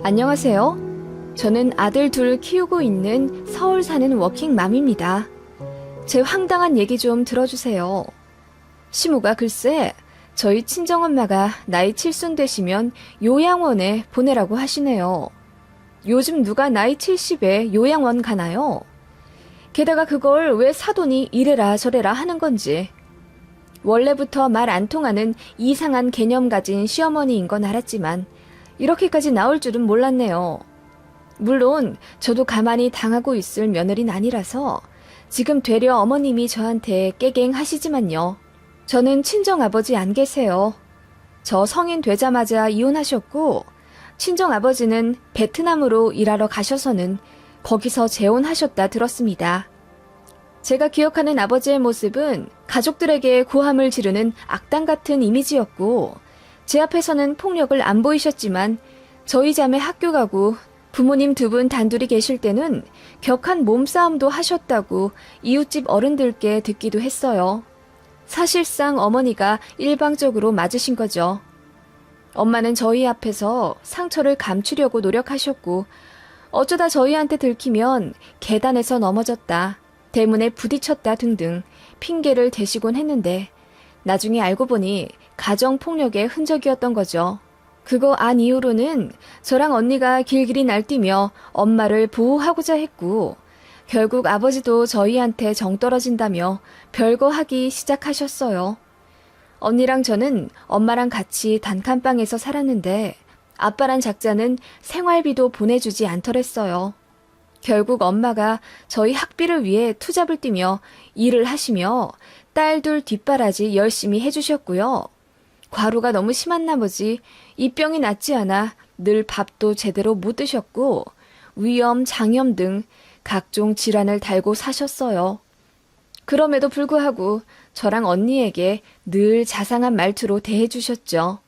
안녕하세요. 저는 아들 둘 키우고 있는 서울 사는 워킹맘입니다. 제 황당한 얘기 좀 들어주세요. 시모가 글쎄 저희 친정엄마가 나이 7순 되시면 요양원에 보내라고 하시네요. 요즘 누가 나이 70에 요양원 가나요? 게다가 그걸 왜 사돈이 이래라 저래라 하는 건지. 원래부터 말 안 통하는 이상한 개념 가진 시어머니인 건 알았지만 이렇게까지 나올 줄은 몰랐네요. 물론 저도 가만히 당하고 있을 며느리는 아니라서 지금 되려 어머님이 저한테 깨갱하시지만요. 저는 친정아버지 안 계세요. 저 성인 되자마자 이혼하셨고 친정아버지는 베트남으로 일하러 가셔서는 거기서 재혼하셨다 들었습니다. 제가 기억하는 아버지의 모습은 가족들에게 고함을 지르는 악당 같은 이미지였고 제 앞에서는 폭력을 안 보이셨지만 저희 자매 학교 가고 부모님 두 분 단둘이 계실 때는 격한 몸싸움도 하셨다고 이웃집 어른들께 듣기도 했어요. 사실상 어머니가 일방적으로 맞으신 거죠. 엄마는 저희 앞에서 상처를 감추려고 노력하셨고 어쩌다 저희한테 들키면 계단에서 넘어졌다, 대문에 부딪혔다 등등 핑계를 대시곤 했는데 나중에 알고 보니 가정폭력의 흔적이었던 거죠. 그거 안 이후로는 저랑 언니가 길길이 날뛰며 엄마를 보호하고자 했고 결국 아버지도 저희한테 정 떨어진다며 별거 하기 시작하셨어요. 언니랑 저는 엄마랑 같이 단칸방에서 살았는데 아빠란 작자는 생활비도 보내주지 않더랬어요. 결국 엄마가 저희 학비를 위해 투잡을 뛰며 일을 하시며 딸 둘 뒷바라지 열심히 해주셨고요. 과로가 너무 심한 나머지 입병이 낫지 않아 늘 밥도 제대로 못 드셨고 위염, 장염 등 각종 질환을 달고 사셨어요. 그럼에도 불구하고 저랑 언니에게 늘 자상한 말투로 대해주셨죠.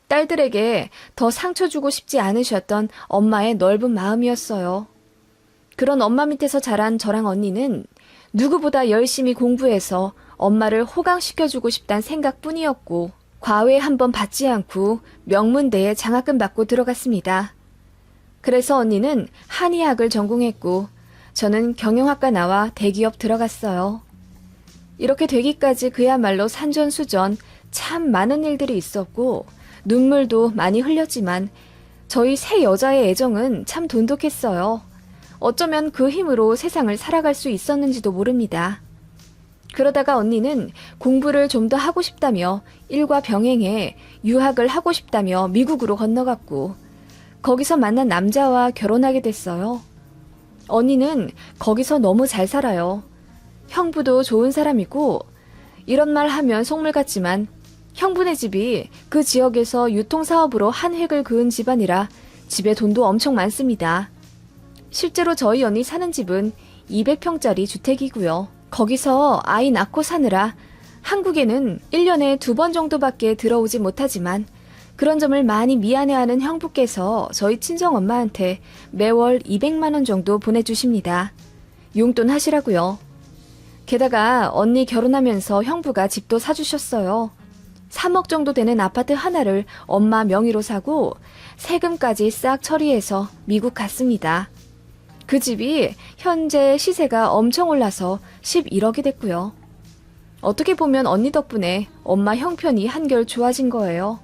딸들에게 더 상처 주고 싶지 않으셨던 엄마의 넓은 마음이었어요. 그런 엄마 밑에서 자란 저랑 언니는 누구보다 열심히 공부해서 엄마를 호강시켜주고 싶단 생각뿐이었고 과외 한번 받지 않고 명문대에 장학금 받고 들어갔습니다. 그래서 언니는 한의학을 전공했고 저는 경영학과 나와 대기업 들어갔어요. 이렇게 되기까지 그야말로 산전수전 참 많은 일들이 있었고 눈물도 많이 흘렸지만 저희 세 여자의 애정은 참 돈독했어요. 어쩌면 그 힘으로 세상을 살아갈 수 있었는지도 모릅니다. 그러다가 언니는 공부를 좀 더 하고 싶다며 일과 병행해 유학을 하고 싶다며 미국으로 건너갔고 거기서 만난 남자와 결혼하게 됐어요. 언니는 거기서 너무 잘 살아요. 형부도 좋은 사람이고 이런 말 하면 속물 같지만 형부네 집이 그 지역에서 유통사업으로 한 획을 그은 집안이라 집에 돈도 엄청 많습니다. 실제로 저희 언니 사는 집은 200평짜리 주택이고요. 거기서 아이 낳고 사느라 한국에는 1년에 2번 정도밖에 들어오지 못하지만 그런 점을 많이 미안해하는 형부께서 저희 친정엄마한테 매월 200만 원 정도 보내주십니다. 용돈 하시라고요. 게다가 언니 결혼하면서 형부가 집도 사주셨어요. 3억 정도 되는 아파트 하나를 엄마 명의로 사고 세금까지 싹 처리해서 미국 갔습니다. 그 집이 현재 시세가 엄청 올라서 11억이 됐고요. 어떻게 보면 언니 덕분에 엄마 형편이 한결 좋아진 거예요.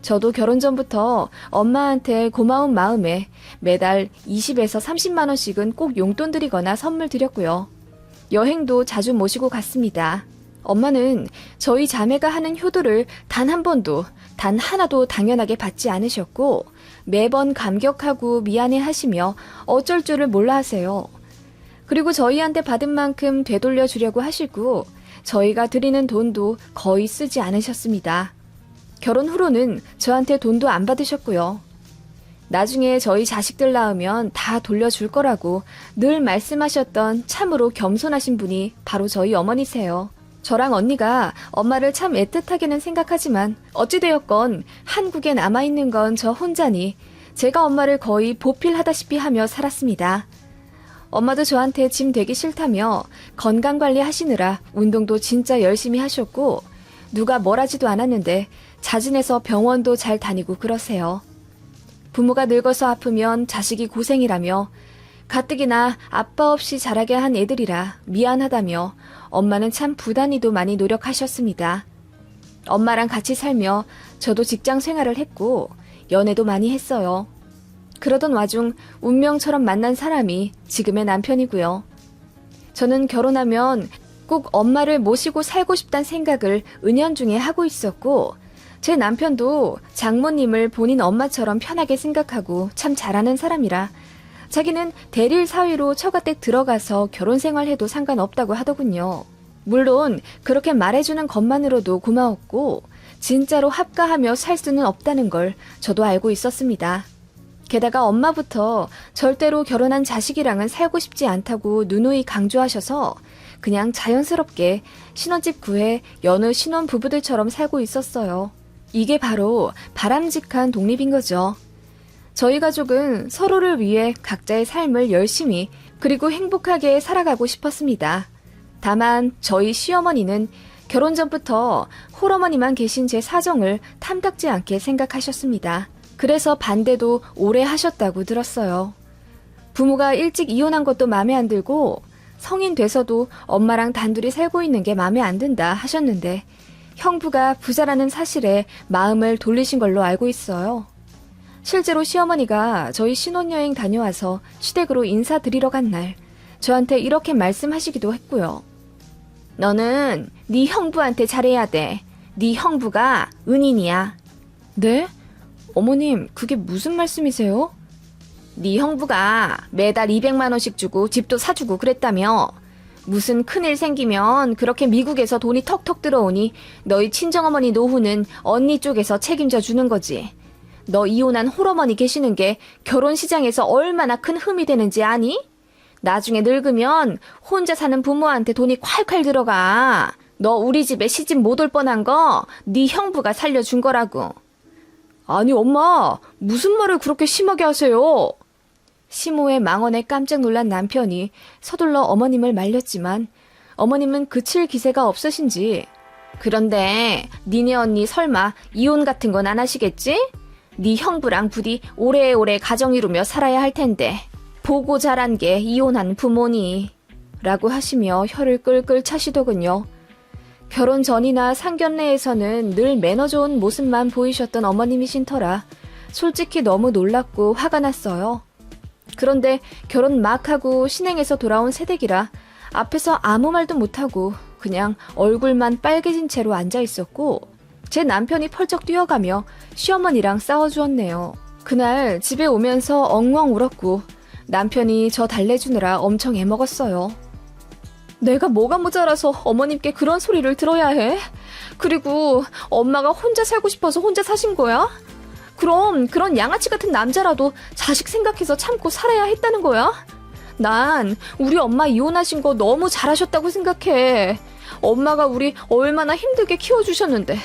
저도 결혼 전부터 엄마한테 고마운 마음에 매달 20에서 30만 원씩은 꼭 용돈 드리거나 선물 드렸고요. 여행도 자주 모시고 갔습니다. 엄마는 저희 자매가 하는 효도를 단 한 번도, 단 하나도 당연하게 받지 않으셨고 매번 감격하고 미안해 하시며 어쩔 줄을 몰라 하세요. 그리고 저희한테 받은 만큼 되돌려 주려고 하시고 저희가 드리는 돈도 거의 쓰지 않으셨습니다. 결혼 후로는 저한테 돈도 안 받으셨고요. 나중에 저희 자식들 낳으면 다 돌려줄 거라고 늘 말씀하셨던 참으로 겸손하신 분이 바로 저희 어머니세요. 저랑 언니가 엄마를 참 애틋하게는 생각하지만 어찌되었건 한국에 남아있는 건 저 혼자니 제가 엄마를 거의 보필하다시피 하며 살았습니다. 엄마도 저한테 짐 되기 싫다며 건강관리 하시느라 운동도 진짜 열심히 하셨고 누가 뭘 하지도 않았는데 자진해서 병원도 잘 다니고 그러세요. 부모가 늙어서 아프면 자식이 고생이라며 가뜩이나 아빠 없이 자라게 한 애들이라 미안하다며 엄마는 참 부단히도 많이 노력하셨습니다. 엄마랑 같이 살며 저도 직장 생활을 했고 연애도 많이 했어요. 그러던 와중 운명처럼 만난 사람이 지금의 남편이고요. 저는 결혼하면 꼭 엄마를 모시고 살고 싶다는 생각을 은연중에 하고 있었고 제 남편도 장모님을 본인 엄마처럼 편하게 생각하고 참 잘하는 사람이라 자기는 대릴 사위로 처가댁 들어가서 결혼 생활해도 상관없다고 하더군요. 물론 그렇게 말해주는 것만으로도 고마웠고 진짜로 합가하며 살 수는 없다는 걸 저도 알고 있었습니다. 게다가 엄마부터 절대로 결혼한 자식이랑은 살고 싶지 않다고 누누이 강조하셔서 그냥 자연스럽게 신혼집 구해 여느 신혼부부들처럼 살고 있었어요. 이게 바로 바람직한 독립인 거죠. 저희 가족은 서로를 위해 각자의 삶을 열심히 그리고 행복하게 살아가고 싶었습니다. 다만 저희 시어머니는 결혼 전부터 홀어머니만 계신 제 사정을 탐탁지 않게 생각하셨습니다. 그래서 반대도 오래 하셨다고 들었어요. 부모가 일찍 이혼한 것도 마음에 안 들고 성인 돼서도 엄마랑 단둘이 살고 있는 게 마음에 안 든다 하셨는데 형부가 부자라는 사실에 마음을 돌리신 걸로 알고 있어요. 실제로 시어머니가 저희 신혼여행 다녀와서 시댁으로 인사드리러 간 날 저한테 이렇게 말씀하시기도 했고요. 너는 네 형부한테 잘해야 돼. 네 형부가 은인이야. 네? 어머님, 그게 무슨 말씀이세요? 네 형부가 매달 200만 원씩 주고 집도 사주고 그랬다며. 무슨 큰일 생기면 그렇게 미국에서 돈이 턱턱 들어오니 너희 친정어머니 노후는 언니 쪽에서 책임져 주는 거지. 너 이혼한 홀어머니 계시는 게 결혼 시장에서 얼마나 큰 흠이 되는지 아니? 나중에 늙으면 혼자 사는 부모한테 돈이 콸콸 들어가. 너 우리 집에 시집 못 올 뻔한 거 네 형부가 살려준 거라고. 아니 엄마, 무슨 말을 그렇게 심하게 하세요? 시모의 망언에 깜짝 놀란 남편이 서둘러 어머님을 말렸지만 어머님은 그칠 기세가 없으신지 그런데 니네 언니 설마 이혼 같은 건 안 하시겠지? 네 형부랑 부디 오래오래 가정 이루며 살아야 할 텐데 보고 자란 게 이혼한 부모니 라고 하시며 혀를 끌끌 차시더군요. 결혼 전이나 상견례에서는 늘 매너 좋은 모습만 보이셨던 어머님이신 터라 솔직히 너무 놀랍고 화가 났어요. 그런데 결혼 막 하고 신행해서 돌아온 새댁이라 앞에서 아무 말도 못하고 그냥 얼굴만 빨개진 채로 앉아 있었고 제 남편이 펄쩍 뛰어가며 시어머니랑 싸워주었네요. 그날 집에 오면서 엉엉 울었고 남편이 저 달래주느라 엄청 애먹었어요. 내가 뭐가 모자라서 어머님께 그런 소리를 들어야 해? 그리고 엄마가 혼자 살고 싶어서 혼자 사신 거야? 그럼 그런 양아치 같은 남자라도 자식 생각해서 참고 살아야 했다는 거야? 난 우리 엄마 이혼하신 거 너무 잘하셨다고 생각해. 엄마가 우리 얼마나 힘들게 키워주셨는데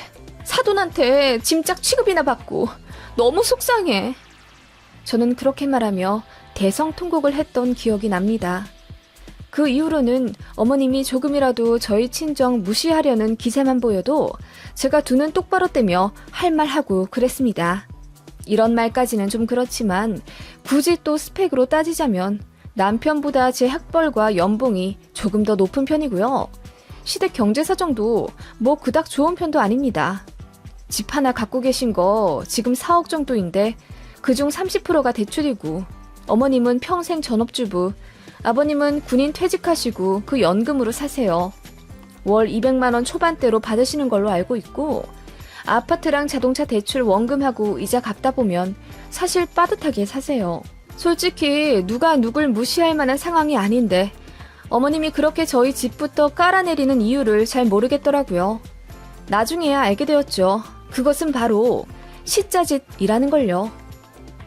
사돈한테 짐짝 취급이나 받고 너무 속상해. 저는 그렇게 말하며 대성통곡을 했던 기억이 납니다. 그 이후로는 어머님이 조금이라도 저희 친정 무시하려는 기세만 보여도 제가 두 눈 똑바로 떼며 할 말하고 그랬습니다. 이런 말까지는 좀 그렇지만 굳이 또 스펙으로 따지자면 남편보다 제 학벌과 연봉이 조금 더 높은 편이고요. 시댁 경제 사정도 뭐 그닥 좋은 편도 아닙니다. 집 하나 갖고 계신 거 지금 4억 정도인데 그중 30%가 대출이고 어머님은 평생 전업주부, 아버님은 군인 퇴직하시고 그 연금으로 사세요. 월 200만 원 초반대로 받으시는 걸로 알고 있고 아파트랑 자동차 대출 원금하고 이자 갚다 보면 사실 빠듯하게 사세요. 솔직히 누가 누굴 무시할 만한 상황이 아닌데 어머님이 그렇게 저희 집부터 깔아내리는 이유를 잘 모르겠더라고요. 나중에야 알게 되었죠. 그것은 바로 시자짓이라는 걸요.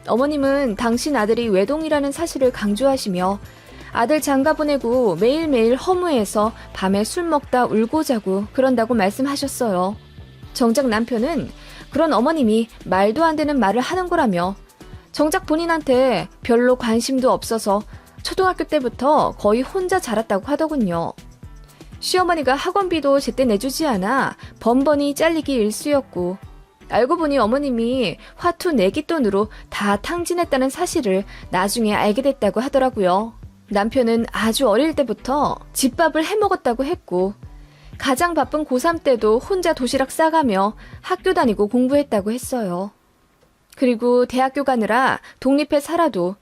어머님은 당신 아들이 외동이라는 사실을 강조하시며 아들 장가 보내고 매일매일 허무해서 밤에 술 먹다 울고 자고 그런다고 말씀하셨어요. 정작 남편은 그런 어머님이 말도 안 되는 말을 하는 거라며 정작 본인한테 별로 관심도 없어서 초등학교 때부터 거의 혼자 자랐다고 하더군요. 시어머니가 학원비도 제때 내주지 않아 번번이 잘리기 일쑤였고 알고 보니 어머님이 화투 내기 돈으로 다 탕진했다는 사실을 나중에 알게 됐다고 하더라고요. 남편은 아주 어릴 때부터 집밥을 해먹었다고 했고 가장 바쁜 고3 때도 혼자 도시락 싸가며 학교 다니고 공부했다고 했어요. 그리고 대학교 가느라 독립해 살아도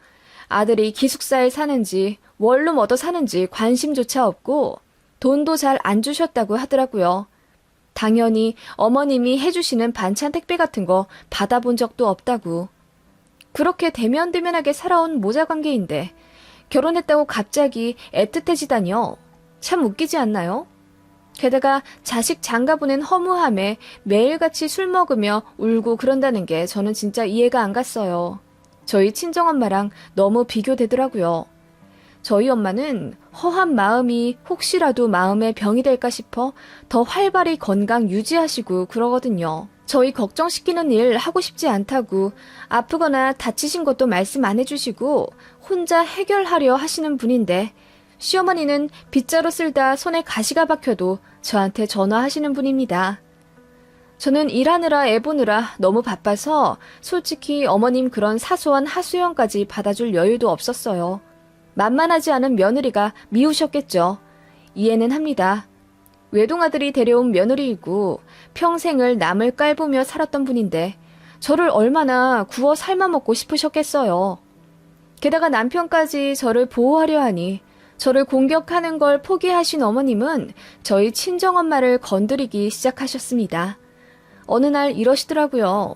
아들이 기숙사에 사는지 원룸 얻어 사는지 관심조차 없고 돈도 잘 안 주셨다고 하더라고요. 당연히 어머님이 해주시는 반찬 택배 같은 거 받아본 적도 없다고. 그렇게 대면대면하게 살아온 모자 관계인데 결혼했다고 갑자기 애틋해지다니요. 참 웃기지 않나요? 게다가 자식 장가 보낸 허무함에 매일같이 술 먹으며 울고 그런다는 게 저는 진짜 이해가 안 갔어요. 저희 친정엄마랑 너무 비교되더라고요. 저희 엄마는 허한 마음이 혹시라도 마음에 병이 될까 싶어 더 활발히 건강 유지하시고 그러거든요. 저희 걱정시키는 일 하고 싶지 않다고 아프거나 다치신 것도 말씀 안 해주시고 혼자 해결하려 하시는 분인데 시어머니는 빗자루 쓸다 손에 가시가 박혀도 저한테 전화하시는 분입니다. 저는 일하느라 애 보느라 너무 바빠서 솔직히 어머님 그런 사소한 하소연까지 받아줄 여유도 없었어요. 만만하지 않은 며느리가 미우셨겠죠. 이해는 합니다. 외동아들이 데려온 며느리이고 평생을 남을 깔보며 살았던 분인데 저를 얼마나 구워 삶아먹고 싶으셨겠어요. 게다가 남편까지 저를 보호하려 하니 저를 공격하는 걸 포기하신 어머님은 저희 친정엄마를 건드리기 시작하셨습니다. 어느 날 이러시더라고요.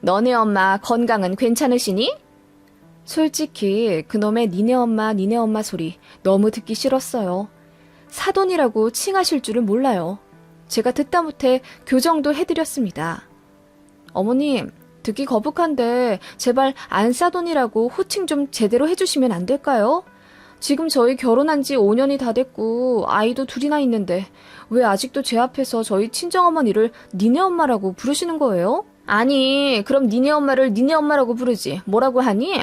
너네 엄마 건강은 괜찮으시니? 솔직히 그놈의 니네 엄마 소리 너무 듣기 싫었어요. 사돈이라고 칭하실 줄은 몰라요. 제가 듣다 못해 교정도 해드렸습니다. 어머님, 듣기 거북한데 제발 안사돈이라고 호칭 좀 제대로 해주시면 안 될까요? 지금 저희 결혼한 지 5년이 다 됐고 아이도 둘이나 있는데 왜 아직도 제 앞에서 저희 친정어머니를 니네 엄마라고 부르시는 거예요? 아니, 그럼 니네 엄마를 니네 엄마라고 부르지. 뭐라고 하니?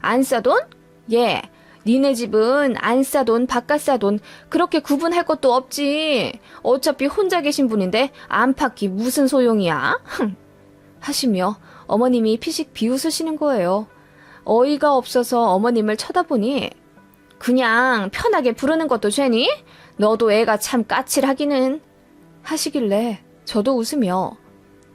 안사돈? 예. 니네 집은 안사돈, 바깥사돈 그렇게 구분할 것도 없지. 어차피 혼자 계신 분인데 안팎이 무슨 소용이야? 하시며 어머님이 피식 비웃으시는 거예요. 어이가 없어서 어머님을 쳐다보니 그냥 편하게 부르는 것도 죄니? 너도 애가 참 까칠하기는. 하시길래 저도 웃으며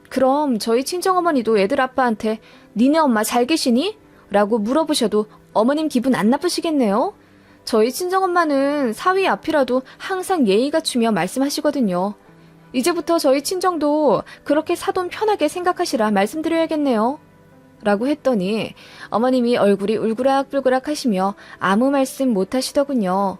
그럼 저희 친정어머니도 애들 아빠한테 니네 엄마 잘 계시니? 라고 물어보셔도 어머님 기분 안 나쁘시겠네요. 저희 친정엄마는 사위 앞이라도 항상 예의 갖추며 말씀하시거든요. 이제부터 저희 친정도 그렇게 사돈 편하게 생각하시라 말씀드려야겠네요. 라고 했더니 어머님이 얼굴이 울그락불그락 하시며 아무 말씀 못 하시더군요.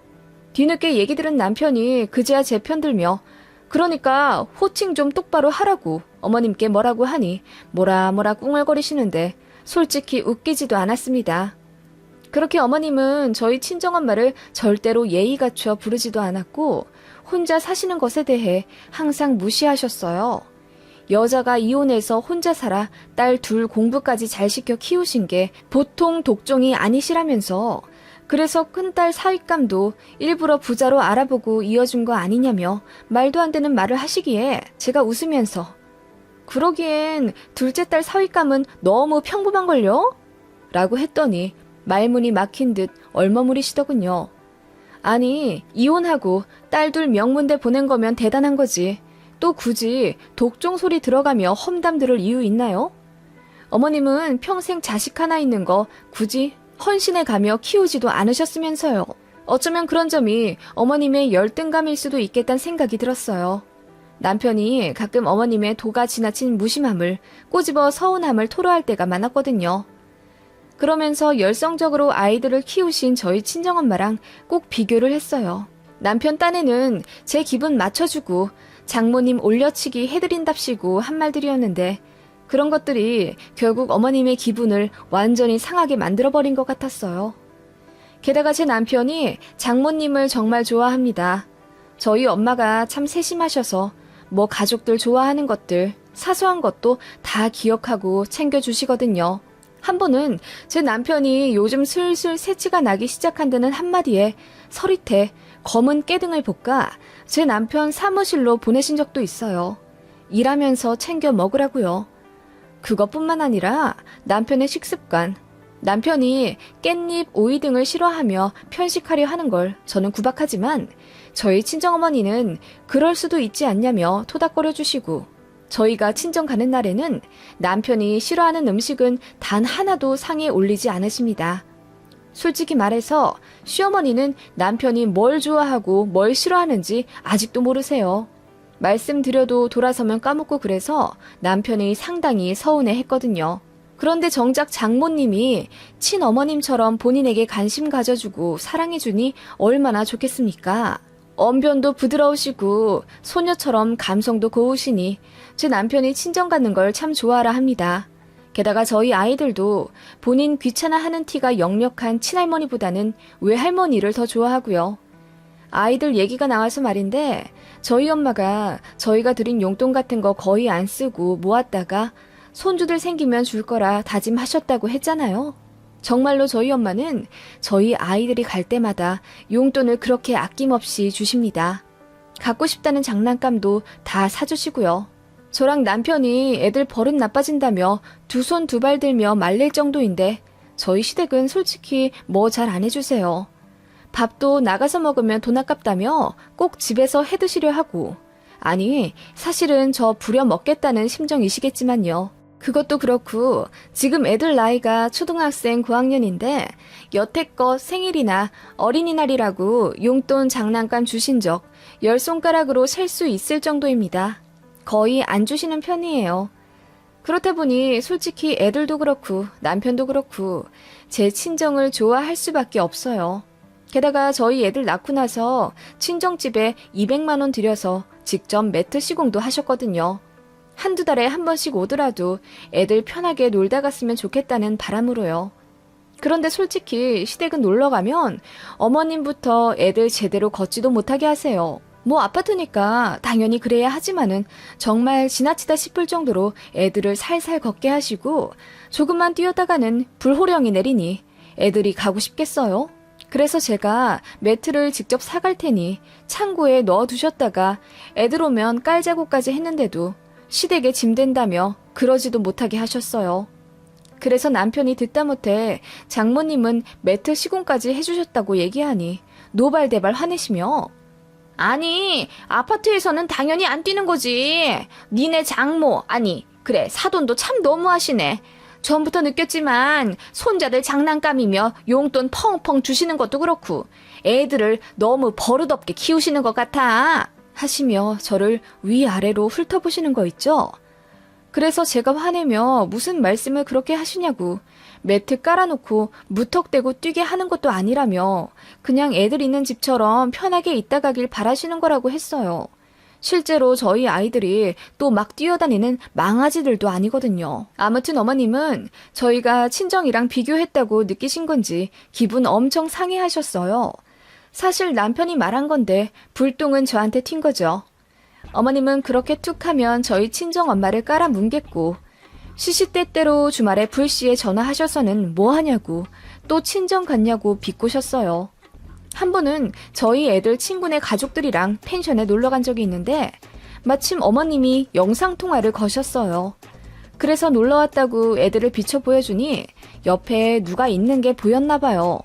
뒤늦게 얘기 들은 남편이 그제야 제 편 들며 그러니까 호칭 좀 똑바로 하라고 어머님께 뭐라고 하니 뭐라 꿍얼거리시는데 솔직히 웃기지도 않았습니다. 그렇게 어머님은 저희 친정엄마를 절대로 예의 갖춰 부르지도 않았고 혼자 사시는 것에 대해 항상 무시하셨어요. 여자가 이혼해서 혼자 살아 딸 둘 공부까지 잘 시켜 키우신 게 보통 독종이 아니시라면서 그래서 큰딸 사윗감도 일부러 부자로 알아보고 이어준 거 아니냐며 말도 안 되는 말을 하시기에 제가 웃으면서 그러기엔 둘째 딸 사윗감은 너무 평범한걸요? 라고 했더니 말문이 막힌 듯 얼머무리시더군요. 아니, 이혼하고 딸 둘 명문대 보낸 거면 대단한 거지. 또 굳이 독종 소리 들어가며 험담 들을 이유 있나요? 어머님은 평생 자식 하나 있는 거 굳이 헌신해 가며 키우지도 않으셨으면서요. 어쩌면 그런 점이 어머님의 열등감일 수도 있겠다는 생각이 들었어요. 남편이 가끔 어머님의 도가 지나친 무심함을 꼬집어 서운함을 토로할 때가 많았거든요. 그러면서 열성적으로 아이들을 키우신 저희 친정엄마랑 꼭 비교를 했어요. 남편 딴에는 제 기분 맞춰주고 장모님 올려치기 해드린답시고 한 말들이었는데 그런 것들이 결국 어머님의 기분을 완전히 상하게 만들어버린 것 같았어요. 게다가 제 남편이 장모님을 정말 좋아합니다. 저희 엄마가 참 세심하셔서 뭐 가족들 좋아하는 것들, 사소한 것도 다 기억하고 챙겨주시거든요. 한 번은 제 남편이 요즘 슬슬 새치가 나기 시작한다는 한마디에 서릿해 검은 깨등을 볶아 제 남편 사무실로 보내신 적도 있어요. 일하면서 챙겨 먹으라고요. 그것뿐만 아니라 남편의 식습관, 남편이 깻잎, 오이 등을 싫어하며 편식하려 하는 걸 저는 구박하지만 저희 친정어머니는 그럴 수도 있지 않냐며 토닥거려 주시고 저희가 친정 가는 날에는 남편이 싫어하는 음식은 단 하나도 상에 올리지 않으십니다. 솔직히 말해서 시어머니는 남편이 뭘 좋아하고 뭘 싫어하는지 아직도 모르세요. 말씀드려도 돌아서면 까먹고 그래서 남편이 상당히 서운해했거든요. 그런데 정작 장모님이 친어머님처럼 본인에게 관심 가져주고 사랑해주니 얼마나 좋겠습니까? 언변도 부드러우시고 소녀처럼 감성도 고우시니 제 남편이 친정 갖는 걸 참 좋아라 합니다. 게다가 저희 아이들도 본인 귀찮아하는 티가 역력한 친할머니보다는 외할머니를 더 좋아하고요. 아이들 얘기가 나와서 말인데 저희 엄마가 저희가 드린 용돈 같은 거 거의 안 쓰고 모았다가 손주들 생기면 줄 거라 다짐하셨다고 했잖아요. 정말로 저희 엄마는 저희 아이들이 갈 때마다 용돈을 그렇게 아낌없이 주십니다. 갖고 싶다는 장난감도 다 사주시고요. 저랑 남편이 애들 버릇 나빠진다며 두 손 두 발 들며 말릴 정도인데 저희 시댁은 솔직히 뭐 잘 안 해주세요. 밥도 나가서 먹으면 돈 아깝다며 꼭 집에서 해드시려 하고 아니 사실은 저 부려 먹겠다는 심정이시겠지만요. 그것도 그렇고 지금 애들 나이가 초등학생 고학년인데 여태껏 생일이나 어린이날이라고 용돈 장난감 주신 적 10손가락으로 셀 수 있을 정도입니다. 거의 안 주시는 편이에요. 그렇다 보니 솔직히 애들도 그렇고 남편도 그렇고 제 친정을 좋아할 수밖에 없어요. 게다가 저희 애들 낳고 나서 친정집에 200만 원 들여서 직접 매트 시공도 하셨거든요. 한두 달에 한 번씩 오더라도 애들 편하게 놀다 갔으면 좋겠다는 바람으로요. 그런데 솔직히 시댁은 놀러 가면 어머님부터 애들 제대로 걷지도 못하게 하세요. 뭐 아파트니까 당연히 그래야 하지만은 정말 지나치다 싶을 정도로 애들을 살살 걷게 하시고 조금만 뛰었다가는 불호령이 내리니 애들이 가고 싶겠어요? 그래서 제가 매트를 직접 사갈 테니 창고에 넣어두셨다가 애들 오면 깔자고까지 했는데도 시댁에 짐 된다며 그러지도 못하게 하셨어요. 그래서 남편이 듣다 못해 장모님은 매트 시공까지 해주셨다고 얘기하니 노발대발 화내시며 아니 아파트에서는 당연히 안 뛰는 거지. 니네 장모 아니 그래 사돈도 참 너무하시네. 전부터 느꼈지만 손자들 장난감이며 용돈 펑펑 주시는 것도 그렇고 애들을 너무 버릇없게 키우시는 것 같아 하시며 저를 위아래로 훑어보시는 거 있죠. 그래서 제가 화내며 무슨 말씀을 그렇게 하시냐고 매트 깔아놓고 무턱대고 뛰게 하는 것도 아니라며 그냥 애들 있는 집처럼 편하게 있다 가길 바라시는 거라고 했어요. 실제로 저희 아이들이 또 막 뛰어다니는 망아지들도 아니거든요. 아무튼 어머님은 저희가 친정이랑 비교했다고 느끼신 건지 기분 엄청 상해하셨어요. 사실 남편이 말한 건데 불똥은 저한테 튄 거죠. 어머님은 그렇게 툭 하면 저희 친정엄마를 깔아 뭉갰고 시시때때로 주말에 불시에 전화하셔서는 뭐 하냐고 또 친정 갔냐고 비꼬셨어요. 한 번은 저희 애들 친구네 가족들이랑 펜션에 놀러 간 적이 있는데 마침 어머님이 영상통화를 거셨어요. 그래서 놀러 왔다고 애들을 비춰 보여주니 옆에 누가 있는 게 보였나 봐요.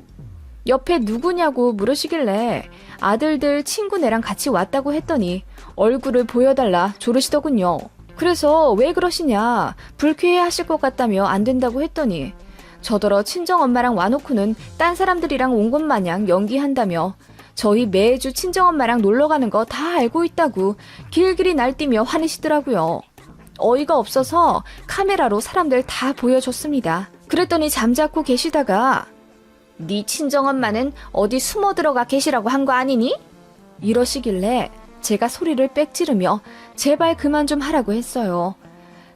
옆에 누구냐고 물으시길래 아들들 친구네랑 같이 왔다고 했더니 얼굴을 보여달라 조르시더군요. 그래서 왜 그러시냐 불쾌해 하실 것 같다며 안 된다고 했더니 저더러 친정엄마랑 와놓고는 딴 사람들이랑 온 것 마냥 연기한다며 저희 매주 친정엄마랑 놀러가는 거 다 알고 있다고 길길이 날뛰며 화내시더라고요. 어이가 없어서 카메라로 사람들 다 보여줬습니다. 그랬더니 잠자코 계시다가 네 친정엄마는 어디 숨어 들어가 계시라고 한 거 아니니? 이러시길래 제가 소리를 빽 지르며 제발 그만 좀 하라고 했어요.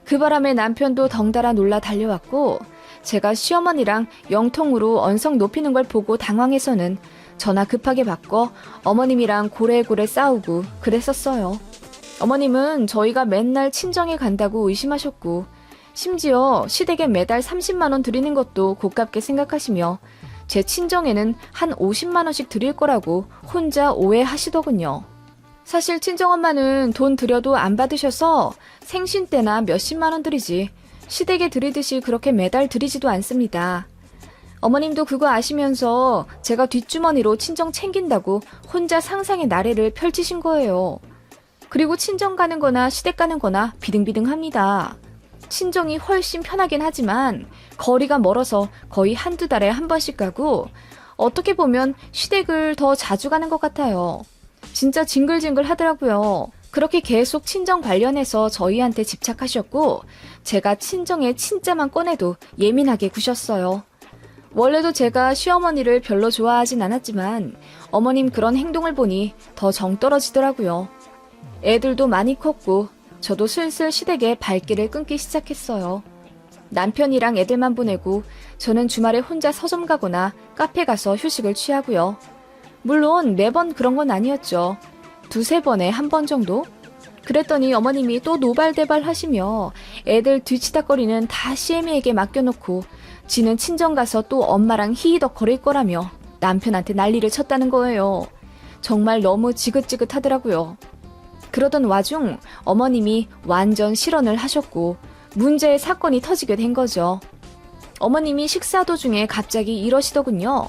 그 바람에 남편도 덩달아 놀라 달려왔고 제가 시어머니랑 영통으로 언성 높이는 걸 보고 당황해서는 전화 급하게 받고 어머님이랑 고래고래 싸우고 그랬었어요. 어머님은 저희가 맨날 친정에 간다고 의심하셨고 심지어 시댁에 매달 30만 원 드리는 것도 고깝게 생각하시며 제 친정에는 한 50만 원씩 드릴 거라고 혼자 오해하시더군요. 사실 친정엄마는 돈 드려도 안 받으셔서 생신 때나 몇십만 원 드리지 시댁에 들이듯이 그렇게 매달 들이지도 않습니다. 어머님도 그거 아시면서 제가 뒷주머니로 친정 챙긴다고 혼자 상상의 나래를 펼치신 거예요. 그리고 친정 가는 거나 시댁 가는 거나 비등비등합니다. 친정이 훨씬 편하긴 하지만 거리가 멀어서 거의 한두 달에 한 번씩 가고 어떻게 보면 시댁을 더 자주 가는 것 같아요. 진짜 징글징글 하더라고요. 그렇게 계속 친정 관련해서 저희한테 집착하셨고 제가 친정의 친자만 꺼내도 예민하게 구셨어요. 원래도 제가 시어머니를 별로 좋아하진 않았지만 어머님 그런 행동을 보니 더 정 떨어지더라고요. 애들도 많이 컸고 저도 슬슬 시댁에 발길을 끊기 시작했어요. 남편이랑 애들만 보내고 저는 주말에 혼자 서점 가거나 카페 가서 휴식을 취하고요. 물론 매번 그런 건 아니었죠. 두세 번에 한 번 정도? 그랬더니 어머님이 또 노발대발 하시며 애들 뒤치다거리는 다 시애미에게 맡겨놓고 지는 친정 가서 또 엄마랑 히히덕 거릴 거라며 남편한테 난리를 쳤다는 거예요. 정말 너무 지긋지긋하더라고요. 그러던 와중 어머님이 완전 실언을 하셨고 문제의 사건이 터지게 된 거죠. 어머님이 식사 도중에 갑자기 이러시더군요.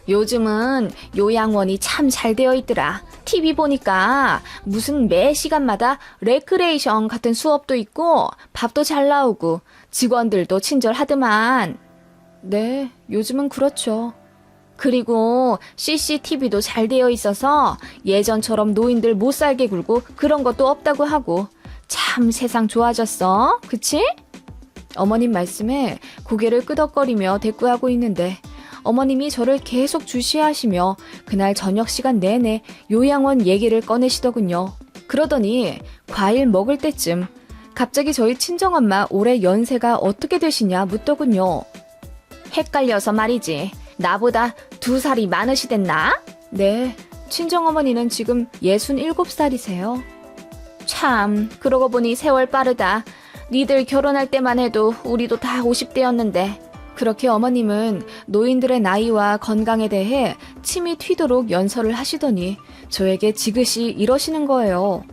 요즘은 요양원이 참 잘 되어 있더라. TV 보니까 무슨 매 시간마다 레크레이션 같은 수업도 있고 밥도 잘 나오고 직원들도 친절하더만. 네, 요즘은 그렇죠. 그리고 CCTV도 잘 되어 있어서 예전처럼 노인들 못 살게 굴고 그런 것도 없다고 하고 참 세상 좋아졌어. 그치? 어머님 말씀에 고개를 끄덕거리며 대꾸하고 있는데 어머님이 저를 계속 주시하시며 그날 저녁 시간 내내 요양원 얘기를 꺼내시더군요. 그러더니 과일 먹을 때쯤 갑자기 저희 친정엄마 올해 연세가 어떻게 되시냐 묻더군요. 헷갈려서 말이지. 나보다 2살이 많으시댔나? 네, 친정어머니는 지금 67살이세요. 참, 그러고 보니 세월 빠르다. 니들 결혼할 때만 해도 우리도 다 50대였는데. 그렇게 어머님은 노인들의 나이와 건강에 대해 침이 튀도록 연설을 하시더니 저에게 지그시 이러시는 거예요.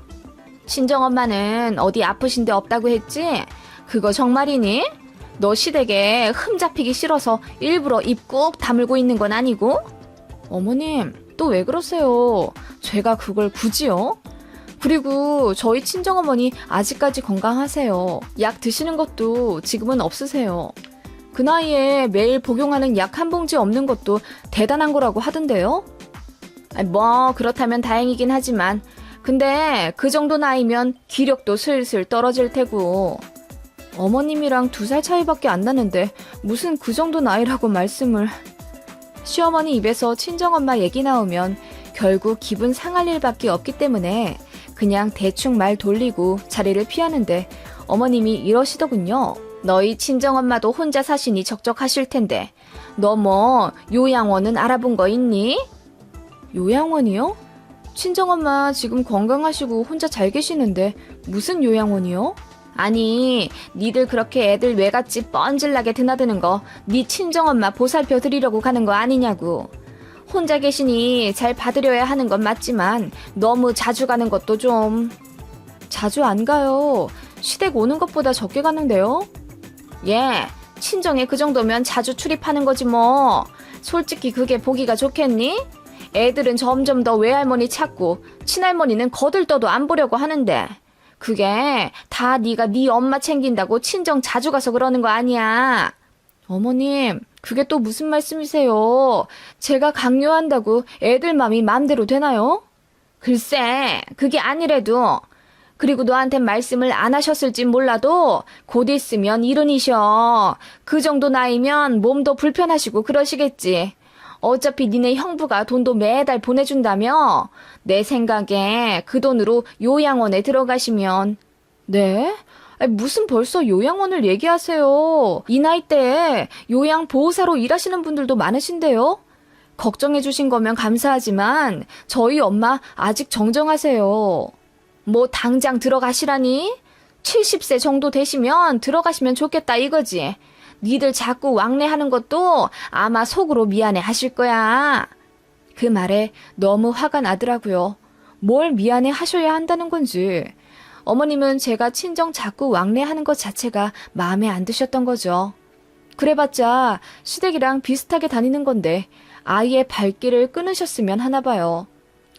친정엄마는 어디 아프신 데 없다고 했지? 그거 정말이니? 너 시댁에 흠 잡히기 싫어서 일부러 입 꾹 다물고 있는 건 아니고? 어머님, 또 왜 그러세요? 제가 그걸 굳이요? 그리고 저희 친정어머니 아직까지 건강하세요. 약 드시는 것도 지금은 없으세요. 그 나이에 매일 복용하는 약 한 봉지 없는 것도 대단한 거라고 하던데요? 뭐 그렇다면 다행이긴 하지만 근데 그 정도 나이면 기력도 슬슬 떨어질 테고. 어머님이랑 2살 차이밖에 안 나는데 무슨 그 정도 나이라고 말씀을. 시어머니 입에서 친정엄마 얘기 나오면 결국 기분 상할 일밖에 없기 때문에 그냥 대충 말 돌리고 자리를 피하는데 어머님이 이러시더군요. 너희 친정엄마도 혼자 사시니 적적하실 텐데 너 뭐 요양원은 알아본 거 있니? 요양원이요? 친정엄마 지금 건강하시고 혼자 잘 계시는데 무슨 요양원이요? 아니, 니들 그렇게 애들 외갓집 뻔질나게 드나드는 거 니 친정엄마 보살펴 드리려고 가는 거 아니냐고. 혼자 계시니 잘 봐드려야 하는 건 맞지만 너무 자주 가는 것도 좀. 자주 안 가요. 시댁 오는 것보다 적게 가는데요? 예, 친정에 그 정도면 자주 출입하는 거지 뭐. 솔직히 그게 보기가 좋겠니? 애들은 점점 더 외할머니 찾고 친할머니는 거들떠도 안 보려고 하는데 그게 다 네가 네 엄마 챙긴다고 친정 자주 가서 그러는 거 아니야. 어머님, 그게 또 무슨 말씀이세요? 제가 강요한다고 애들 맘이 맘대로 되나요? 글쎄, 그게 아니래도. 그리고 너한텐 말씀을 안 하셨을진 몰라도 곧 있으면 이른이셔. 그 정도 나이면 몸도 불편하시고 그러시겠지. 어차피 니네 형부가 돈도 매달 보내준다며? 내 생각에 그 돈으로 요양원에 들어가시면. 네? 무슨 벌써 요양원을 얘기하세요. 이 나이대에 요양보호사로 일하시는 분들도 많으신데요. 걱정해 주신 거면 감사하지만 저희 엄마 아직 정정하세요. 뭐 당장 들어가시라니? 70세 정도 되시면 들어가시면 좋겠다 이거지. 니들 자꾸 왕래하는 것도 아마 속으로 미안해 하실 거야. 그 말에 너무 화가 나더라고요. 뭘 미안해 하셔야 한다는 건지. 어머님은 제가 친정 자꾸 왕래하는 것 자체가 마음에 안 드셨던 거죠. 그래봤자 시댁이랑 비슷하게 다니는 건데 아이의 발길을 끊으셨으면 하나 봐요.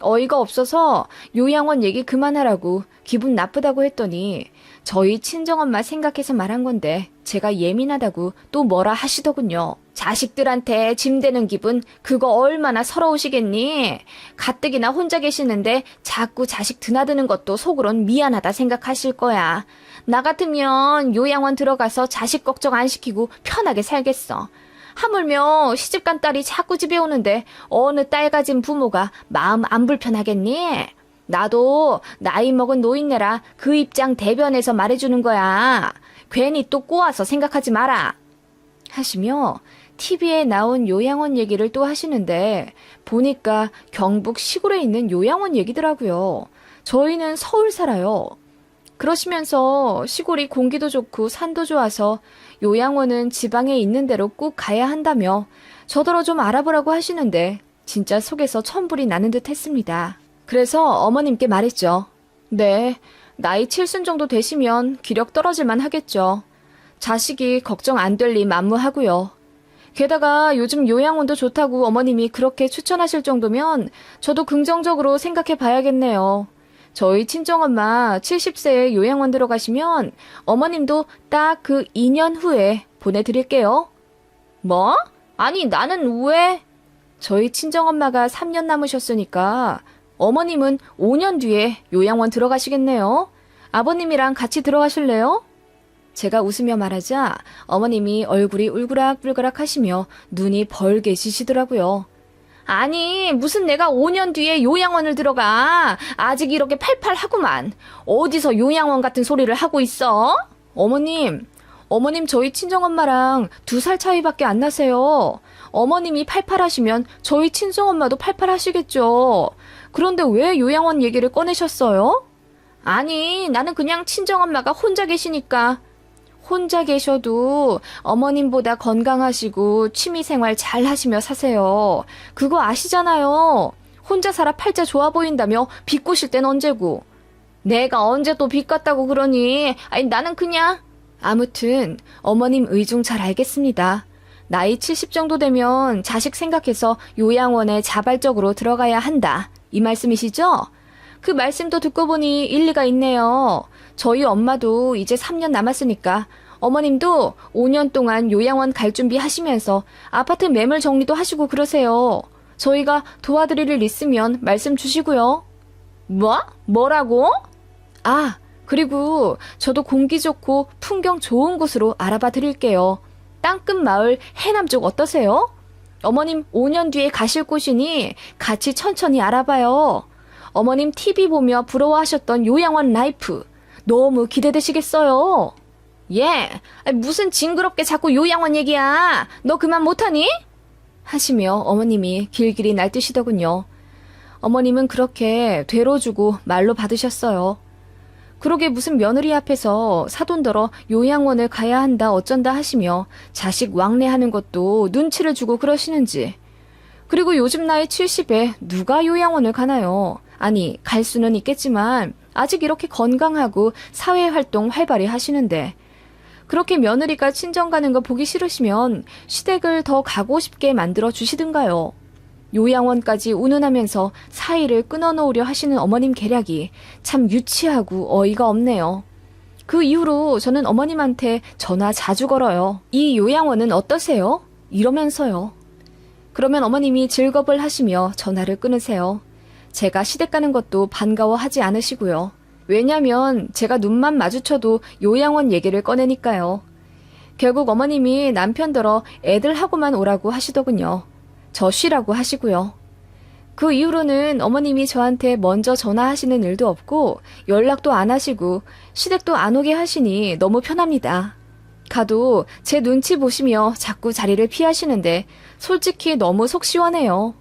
어이가 없어서 요양원 얘기 그만하라고 기분 나쁘다고 했더니 저희 친정엄마 생각해서 말한 건데 제가 예민하다고 또 뭐라 하시더군요. 자식들한테 짐되는 기분 그거 얼마나 서러우시겠니? 가뜩이나 혼자 계시는데 자꾸 자식 드나드는 것도 속으론 미안하다 생각하실 거야. 나 같으면 요양원 들어가서 자식 걱정 안 시키고 편하게 살겠어. 하물며 시집간 딸이 자꾸 집에 오는데 어느 딸 가진 부모가 마음 안 불편하겠니? 나도 나이 먹은 노인네라 그 입장 대변해서 말해주는 거야. 괜히 또 꼬아서 생각하지 마라. 하시며 TV에 나온 요양원 얘기를 또 하시는데 보니까 경북 시골에 있는 요양원 얘기더라고요. 저희는 서울 살아요. 그러시면서 시골이 공기도 좋고 산도 좋아서 요양원은 지방에 있는 대로 꼭 가야 한다며 저더러 좀 알아보라고 하시는데 진짜 속에서 천불이 나는 듯 했습니다. 그래서 어머님께 말했죠. 네, 나이 7순 정도 되시면 기력 떨어질만 하겠죠. 자식이 걱정 안 될 리 만무하고요. 게다가 요즘 요양원도 좋다고 어머님이 그렇게 추천하실 정도면 저도 긍정적으로 생각해 봐야겠네요. 저희 친정엄마 70세에 요양원 들어가시면 어머님도 딱 그 2년 후에 보내드릴게요. 뭐? 아니 나는 왜? 저희 친정엄마가 3년 남으셨으니까 어머님은 5년 뒤에 요양원 들어가시겠네요. 아버님이랑 같이 들어가실래요? 제가 웃으며 말하자 어머님이 얼굴이 울그락불그락 하시며 눈이 벌게 지시더라고요. 아니 무슨 내가 5년 뒤에 요양원을 들어가. 아직 이렇게 팔팔하구만. 어디서 요양원 같은 소리를 하고 있어? 어머님 저희 친정엄마랑 2살 차이밖에 안 나세요. 어머님이 팔팔하시면 저희 친정엄마도 팔팔하시겠죠. 그런데 왜 요양원 얘기를 꺼내셨어요? 아니 나는 그냥 친정엄마가 혼자 계시니까. 혼자 계셔도 어머님보다 건강하시고 취미생활 잘 하시며 사세요. 그거 아시잖아요. 혼자 살아 팔자 좋아 보인다며 비꼬실 땐 언제고. 내가 언제 또 비꼬았다고 그러니. 아니 나는 그냥. 아무튼 어머님 의중 잘 알겠습니다. 나이 70 정도 되면 자식 생각해서 요양원에 자발적으로 들어가야 한다. 이 말씀이시죠? 그 말씀도 듣고 보니 일리가 있네요. 저희 엄마도 이제 3년 남았으니까 어머님도 5년 동안 요양원 갈 준비 하시면서 아파트 매물 정리도 하시고 그러세요. 저희가 도와드릴 일 있으면 말씀 주시고요. 뭐라고? 아, 그리고 저도 공기 좋고 풍경 좋은 곳으로 알아봐 드릴게요. 땅끝 마을 해남 쪽 어떠세요? 어머님 5년 뒤에 가실 곳이니 같이 천천히 알아봐요. 어머님 TV 보며 부러워하셨던 요양원 라이프 너무 기대되시겠어요. 예, 무슨 징그럽게 자꾸 요양원 얘기야. 너 그만 못하니? 하시며 어머님이 길길이 날뛰시더군요. 어머님은 그렇게 되로 주고 말로 받으셨어요. 그러게 무슨 며느리 앞에서 사돈더러 요양원을 가야 한다 어쩐다 하시며 자식 왕래하는 것도 눈치를 주고 그러시는지. 그리고 요즘 나이 70에 누가 요양원을 가나요? 아니 갈 수는 있겠지만 아직 이렇게 건강하고 사회활동 활발히 하시는데 그렇게 며느리가 친정 가는 거 보기 싫으시면 시댁을 더 가고 싶게 만들어 주시든가요. 요양원까지 운운하면서 사이를 끊어놓으려 하시는 어머님 계략이 참 유치하고 어이가 없네요. 그 이후로 저는 어머님한테 전화 자주 걸어요. 이 요양원은 어떠세요? 이러면서요. 그러면 어머님이 즐겁을 하시며 전화를 끊으세요. 제가 시댁 가는 것도 반가워하지 않으시고요. 왜냐면 제가 눈만 마주쳐도 요양원 얘기를 꺼내니까요. 결국 어머님이 남편더러 애들하고만 오라고 하시더군요. 저 쉬라고 하시고요. 그 이후로는 어머님이 저한테 먼저 전화하시는 일도 없고 연락도 안 하시고 시댁도 안 오게 하시니 너무 편합니다. 가도 제 눈치 보시며 자꾸 자리를 피하시는데 솔직히 너무 속 시원해요.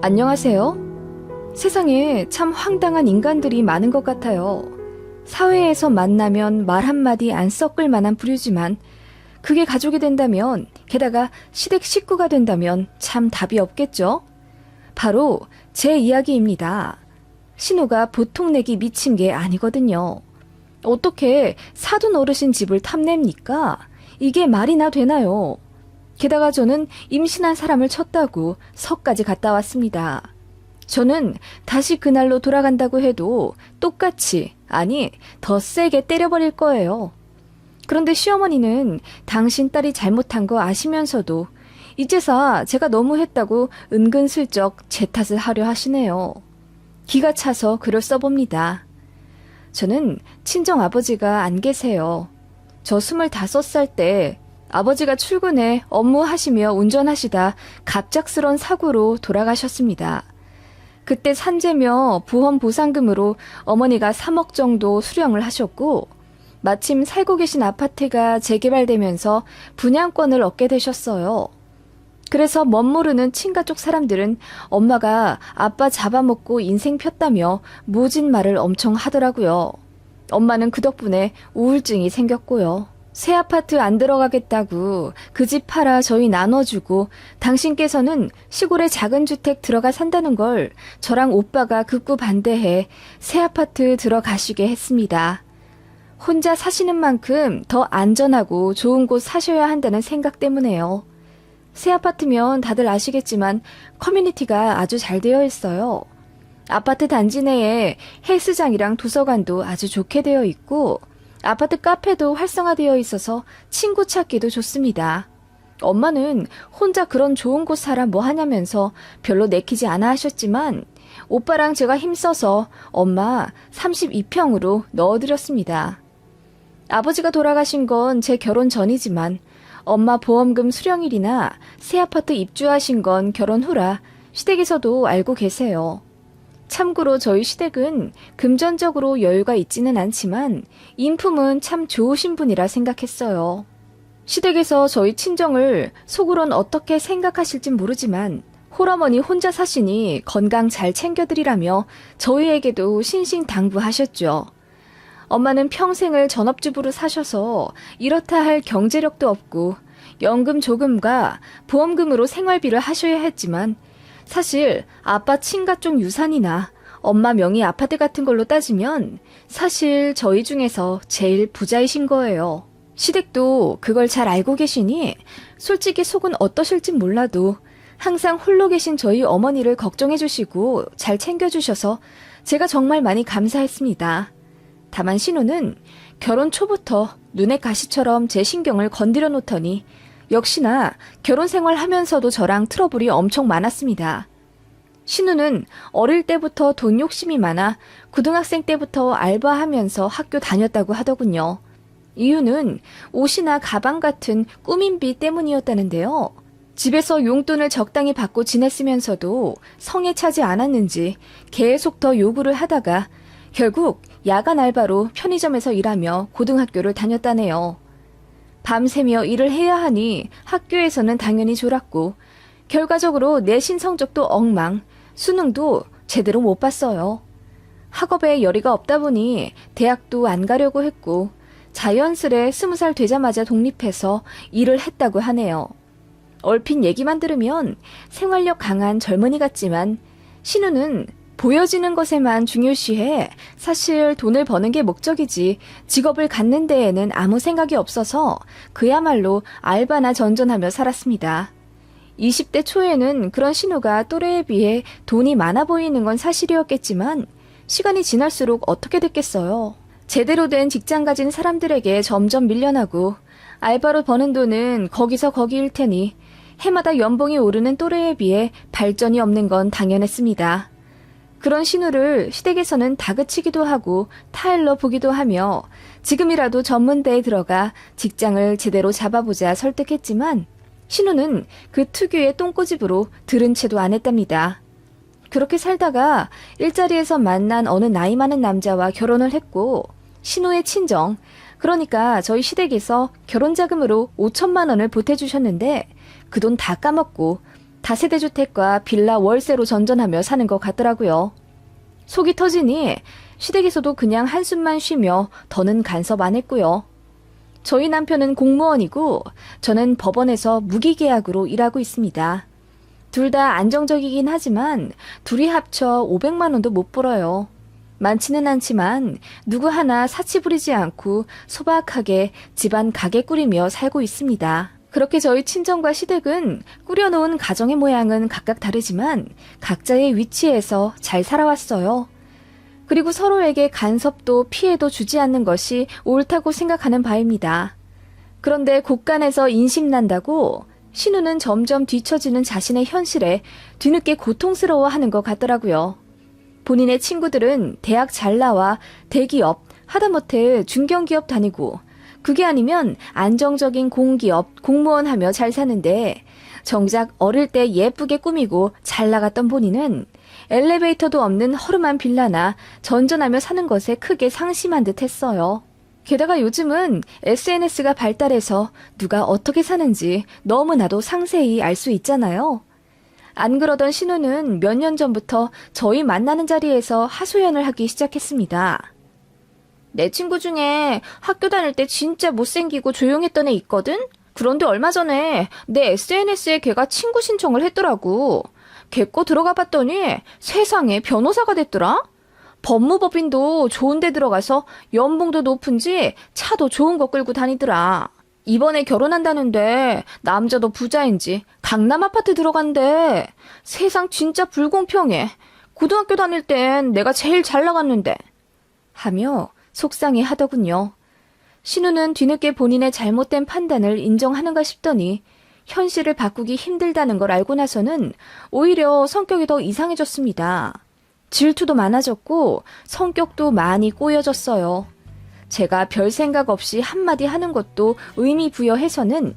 안녕하세요. 세상에 참 황당한 인간들이 많은 것 같아요. 사회에서 만나면 말 한마디 안 섞을 만한 부류지만 그게 가족이 된다면, 게다가 시댁 식구가 된다면 참 답이 없겠죠? 바로 제 이야기입니다. 신우가 보통 내기 미친 게 아니거든요. 어떻게 사돈 어르신 집을 탐냅니까? 이게 말이나 되나요? 게다가 저는 임신한 사람을 쳤다고 석까지 갔다 왔습니다. 저는 다시 그날로 돌아간다고 해도 똑같이, 아니 더 세게 때려버릴 거예요. 그런데 시어머니는 당신 딸이 잘못한 거 아시면서도 이제서 제가 너무했다고 은근슬쩍 제 탓을 하려 하시네요. 기가 차서 글을 써봅니다. 저는 친정아버지가 안 계세요. 저 25살 때 아버지가 출근해 업무하시며 운전하시다 갑작스런 사고로 돌아가셨습니다. 그때 산재며 보험 보상금으로 어머니가 3억 정도 수령을 하셨고, 마침 살고 계신 아파트가 재개발되면서 분양권을 얻게 되셨어요. 그래서 멋모르는 친가 쪽 사람들은 엄마가 아빠 잡아먹고 인생 폈다며 모진 말을 엄청 하더라고요. 엄마는 그 덕분에 우울증이 생겼고요. 새 아파트 안 들어가겠다고 그 집 팔아 저희 나눠주고 당신께서는 시골에 작은 주택 들어가 산다는 걸 저랑 오빠가 극구 반대해 새 아파트 들어가시게 했습니다. 혼자 사시는 만큼 더 안전하고 좋은 곳 사셔야 한다는 생각 때문에요. 새 아파트면 다들 아시겠지만 커뮤니티가 아주 잘 되어 있어요. 아파트 단지 내에 헬스장이랑 도서관도 아주 좋게 되어 있고 아파트 카페도 활성화되어 있어서 친구 찾기도 좋습니다. 엄마는 혼자 그런 좋은 곳 살아 뭐 하냐면서 별로 내키지 않아 하셨지만 오빠랑 제가 힘써서 엄마 32평으로 넣어드렸습니다. 아버지가 돌아가신 건 제 결혼 전이지만 엄마 보험금 수령일이나 새 아파트 입주하신 건 결혼 후라 시댁에서도 알고 계세요. 참고로 저희 시댁은 금전적으로 여유가 있지는 않지만 인품은 참 좋으신 분이라 생각했어요. 시댁에서 저희 친정을 속으론 어떻게 생각하실진 모르지만 홀어머니 혼자 사시니 건강 잘 챙겨드리라며 저희에게도 신신당부하셨죠. 엄마는 평생을 전업주부로 사셔서 이렇다 할 경제력도 없고 연금 조금과 보험금으로 생활비를 하셔야 했지만 사실 아빠 친가 쪽 유산이나 엄마 명의 아파트 같은 걸로 따지면 사실 저희 중에서 제일 부자이신 거예요. 시댁도 그걸 잘 알고 계시니 솔직히 속은 어떠실진 몰라도 항상 홀로 계신 저희 어머니를 걱정해 주시고 잘 챙겨주셔서 제가 정말 많이 감사했습니다. 다만 신우는 결혼 초부터 눈의 가시처럼 제 신경을 건드려 놓더니 역시나 결혼 생활하면서도 저랑 트러블이 엄청 많았습니다. 신우는 어릴 때부터 돈 욕심이 많아 고등학생 때부터 알바하면서 학교 다녔다고 하더군요. 이유는 옷이나 가방 같은 꾸민비 때문이었다는데요. 집에서 용돈을 적당히 받고 지냈으면서도 성에 차지 않았는지 계속 더 요구를 하다가 결국 야간 알바로 편의점에서 일하며 고등학교를 다녔다네요. 밤새며 일을 해야 하니 학교에서는 당연히 졸았고 결과적으로 내신 성적도 엉망, 수능도 제대로 못 봤어요. 학업에 열의가 없다 보니 대학도 안 가려고 했고 자연스레 20살 되자마자 독립해서 일을 했다고 하네요. 얼핏 얘기만 들으면 생활력 강한 젊은이 같지만 신우는 보여지는 것에만 중요시해 사실 돈을 버는 게 목적이지 직업을 갖는 데에는 아무 생각이 없어서 그야말로 알바나 전전하며 살았습니다. 20대 초에는 그런 신우가 또래에 비해 돈이 많아 보이는 건 사실이었겠지만 시간이 지날수록 어떻게 됐겠어요. 제대로 된 직장 가진 사람들에게 점점 밀려나고 알바로 버는 돈은 거기서 거기일 테니 해마다 연봉이 오르는 또래에 비해 발전이 없는 건 당연했습니다. 그런 신우를 시댁에서는 다그치기도 하고 타일러 보기도 하며 지금이라도 전문대에 들어가 직장을 제대로 잡아보자 설득했지만 신우는 그 특유의 똥꼬집으로 들은 채도 안 했답니다. 그렇게 살다가 일자리에서 만난 어느 나이 많은 남자와 결혼을 했고 신우의 친정, 그러니까 저희 시댁에서 결혼자금으로 5천만 원을 보태주셨는데 그 돈 다 까먹고 다세대주택과 빌라 월세로 전전하며 사는 것 같더라고요. 속이 터지니 시댁에서도 그냥 한숨만 쉬며 더는 간섭 안 했고요. 저희 남편은 공무원이고 저는 법원에서 무기계약으로 일하고 있습니다. 둘 다 안정적이긴 하지만 둘이 합쳐 500만 원도 못 벌어요. 많지는 않지만 누구 하나 사치 부리지 않고 소박하게 집안 가게 꾸리며 살고 있습니다. 그렇게 저희 친정과 시댁은 꾸려놓은 가정의 모양은 각각 다르지만 각자의 위치에서 잘 살아왔어요. 그리고 서로에게 간섭도 피해도 주지 않는 것이 옳다고 생각하는 바입니다. 그런데 곳간에서 인심난다고 신우는 점점 뒤처지는 자신의 현실에 뒤늦게 고통스러워하는 것 같더라고요. 본인의 친구들은 대학 잘 나와 대기업, 하다못해 중견기업 다니고 그게 아니면 안정적인 공기업, 공무원 하며 잘 사는데 정작 어릴 때 예쁘게 꾸미고 잘 나갔던 본인은 엘리베이터도 없는 허름한 빌라나 전전하며 사는 것에 크게 상심한 듯 했어요. 게다가 요즘은 SNS가 발달해서 누가 어떻게 사는지 너무나도 상세히 알 수 있잖아요. 안 그러던 신우는 몇 년 전부터 저희 만나는 자리에서 하소연을 하기 시작했습니다. 내 친구 중에 학교 다닐 때 진짜 못생기고 조용했던 애 있거든? 그런데 얼마 전에 내 SNS에 걔가 친구 신청을 했더라고. 걔 거 들어가 봤더니 세상에 변호사가 됐더라? 법무법인도 좋은 데 들어가서 연봉도 높은지 차도 좋은 거 끌고 다니더라. 이번에 결혼한다는데 남자도 부자인지 강남 아파트 들어간대. 세상 진짜 불공평해. 고등학교 다닐 땐 내가 제일 잘 나갔는데. 하며 속상해 하더군요. 신우는 뒤늦게 본인의 잘못된 판단을 인정하는가 싶더니 현실을 바꾸기 힘들다는 걸 알고 나서는 오히려 성격이 더 이상해졌습니다. 질투도 많아졌고 성격도 많이 꼬여졌어요. 제가 별 생각 없이 한마디 하는 것도 의미 부여해서는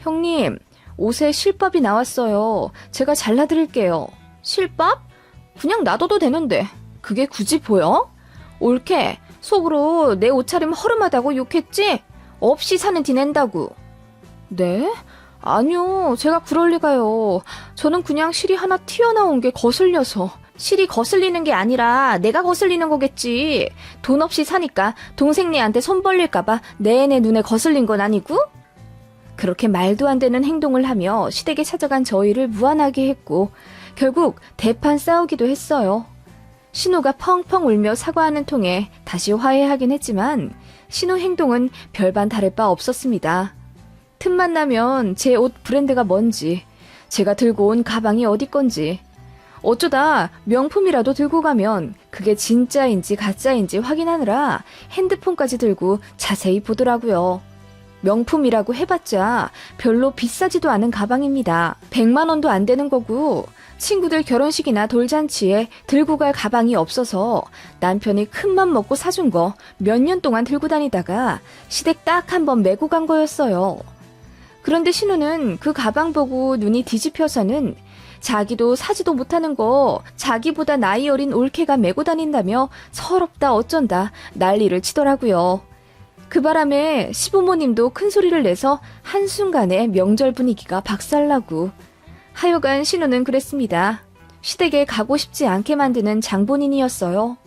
형님, 옷에 실밥이 나왔어요. 제가 잘라드릴게요. 실밥? 그냥 놔둬도 되는데 그게 굳이 보여? 옳게 속으로 내 옷차림 허름하다고 욕했지? 없이 사는 티 낸다고. 네? 아니요, 제가 그럴 리가요. 저는 그냥 실이 하나 튀어나온 게 거슬려서. 실이 거슬리는 게 아니라 내가 거슬리는 거겠지. 돈 없이 사니까 동생네한테 손 벌릴까봐 내내 눈에 거슬린 건 아니고? 그렇게 말도 안 되는 행동을 하며 시댁에 찾아간 저희를 무안하게 했고 결국 대판 싸우기도 했어요. 신우가 펑펑 울며 사과하는 통에 다시 화해하긴 했지만 신우 행동은 별반 다를 바 없었습니다. 틈만 나면 제 옷 브랜드가 뭔지, 제가 들고 온 가방이 어디 건지, 어쩌다 명품이라도 들고 가면 그게 진짜인지 가짜인지 확인하느라 핸드폰까지 들고 자세히 보더라고요. 명품이라고 해봤자 별로 비싸지도 않은 가방입니다. 100만 원도 안 되는 거고 친구들 결혼식이나 돌잔치에 들고 갈 가방이 없어서 남편이 큰맘 먹고 사준 거 몇 년 동안 들고 다니다가 시댁 딱 한 번 메고 간 거였어요. 그런데 신우는 그 가방 보고 눈이 뒤집혀서는 자기도 사지도 못하는 거 자기보다 나이 어린 올케가 메고 다닌다며 서럽다 어쩐다 난리를 치더라고요. 그 바람에 시부모님도 큰 소리를 내서 한순간에 명절 분위기가 박살나고 하여간 신우는 그랬습니다. 시댁에 가고 싶지 않게 만드는 장본인이었어요.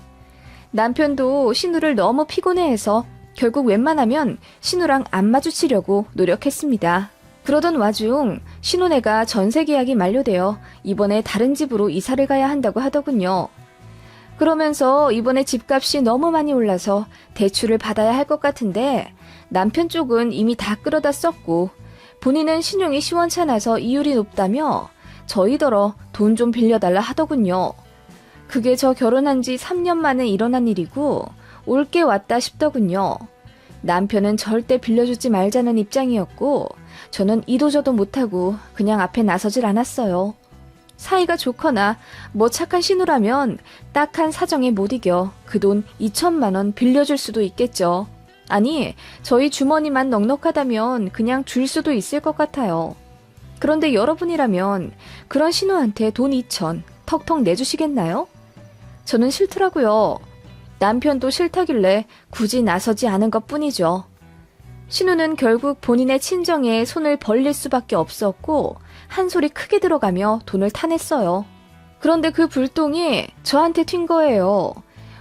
남편도 신우를 너무 피곤해해서 결국 웬만하면 신우랑 안 마주치려고 노력했습니다. 그러던 와중 신혼애가 전세 계약이 만료되어 이번에 다른 집으로 이사를 가야 한다고 하더군요. 그러면서 이번에 집값이 너무 많이 올라서 대출을 받아야 할 것 같은데 남편 쪽은 이미 다 끌어다 썼고 본인은 신용이 시원찮아서 이율이 높다며 저희더러 돈 좀 빌려달라 하더군요. 그게 저 결혼한 지 3년 만에 일어난 일이고 올게 왔다 싶더군요. 남편은 절대 빌려주지 말자는 입장이었고 저는 이도저도 못하고 그냥 앞에 나서질 않았어요. 사이가 좋거나 뭐 착한 신우라면 딱한 사정에 못 이겨 그 돈 2천만 원 빌려줄 수도 있겠죠. 아니, 저희 주머니만 넉넉하다면 그냥 줄 수도 있을 것 같아요. 그런데 여러분이라면 그런 신우한테 돈 2천 턱턱 내주시겠나요? 저는 싫더라고요. 남편도 싫다길래 굳이 나서지 않은 것뿐이죠. 신우는 결국 본인의 친정에 손을 벌릴 수밖에 없었고 한 소리 크게 들어가며 돈을 타냈어요. 그런데 그 불똥이 저한테 튄 거예요.